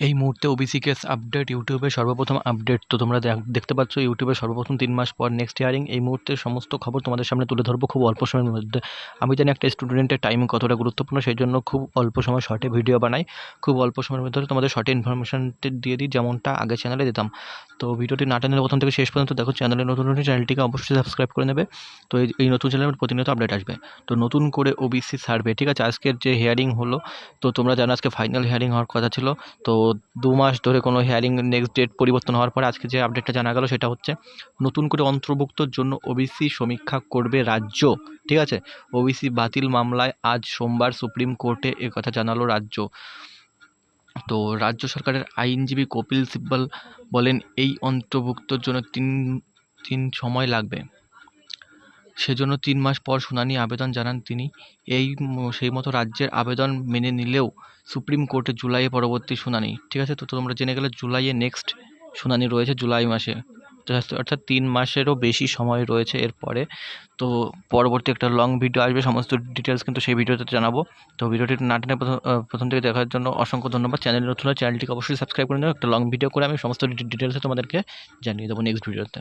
এই মুহূর্তে OBC case update ইউটিউবে সর্বপ্রথম আপডেট। তো তোমরা দেখতে পাচ্ছ ইউটিউবে সর্বপ্রথম 3 মাস পর নেক্সট হিয়ারিং। এই মুহূর্তে সমস্ত খবর তোমাদের সামনে তুলে ধরবো খুব অল্প সময়ের মধ্যে। আমি জানি একটা স্টুডেন্টের টাইম কতটা গুরুত্বপূর্ণ, সেই জন্য খুব অল্প সময় শর্টে ভিডিও বানাই। খুব অল্প সময়ের মধ্যে তোমাদের শর্টে ইনফরমেশনটি দিয়ে দিই, যেমনটা আগে চ্যানেলে দিতাম। তো ভিডিওটি না টেনে প্রথম থেকে শেষ পর্যন্ত দেখো। চ্যানেলে নতুন হলে চ্যানেলটিকে অবশ্যই সাবস্ক্রাইব করে নেবে। তো এই নতুন চ্যানেলে প্রতিনিয়ত আপডেট আসবে। তো নতুন করে ওবিসি সার্ভে, ঠিক আছে, আজকের যে হিয়ারিং হলো, তো তোমরা জানো আজকে ফাইনাল হিয়ারিং হওয়ার কথা ছিল। তো 2 মাস ধরে কোনো হিয়ারিং নেক্সট ডেট পরিবর্তন হওয়ার পরে আজকে যে আপডেটটা জানা গেল সেটা হচ্ছে নতুন করে অন্তর্ভুক্তর জন্য ওবিসি সমীক্ষা করবে রাজ্য, ঠিক আছে। ওবিসি বাতিল মামলায় আজ সোমবার সুপ্রিম কোর্টে একথা জানালো রাজ্য। তো রাজ্য সরকারের আইনজীবী কপিল সিব্বল বলেন এই অন্তর্ভুক্তর জন্য তিন সময় লাগবে, সেজন্য 3 মাস পর শুনানি আবেদন জানান তিনি। সেই মতো রাজ্যের আবেদন মেনে নিলেও সুপ্রিম কোর্টে জুলাইয়ে পরবর্তী শুনানি, ঠিক আছে। তো তোমরা জেনে গেলে জুলাইয়ে নেক্সট শুনানি রয়েছে, জুলাই মাসে। তো অর্থাৎ 3 মাসেরও বেশি সময় রয়েছে এরপরে। তো পরবর্তী একটা লং ভিডিও আসবে, সমস্ত ডিটেলস কিন্তু সেই ভিডিওতে জানাবো। তো ভিডিওটি না টেনে প্রথম থেকে দেখার জন্য অসংখ্য ধন্যবাদ। চ্যানেলে নতুন হলে চ্যানেলটিকে অবশ্যই সাবস্ক্রাইব করে নেবে। একটা লং ভিডিও করে আমি সমস্ত ডিটেলসে তোমাদেরকে জানিয়ে দেবো নেক্সট ভিডিওতে।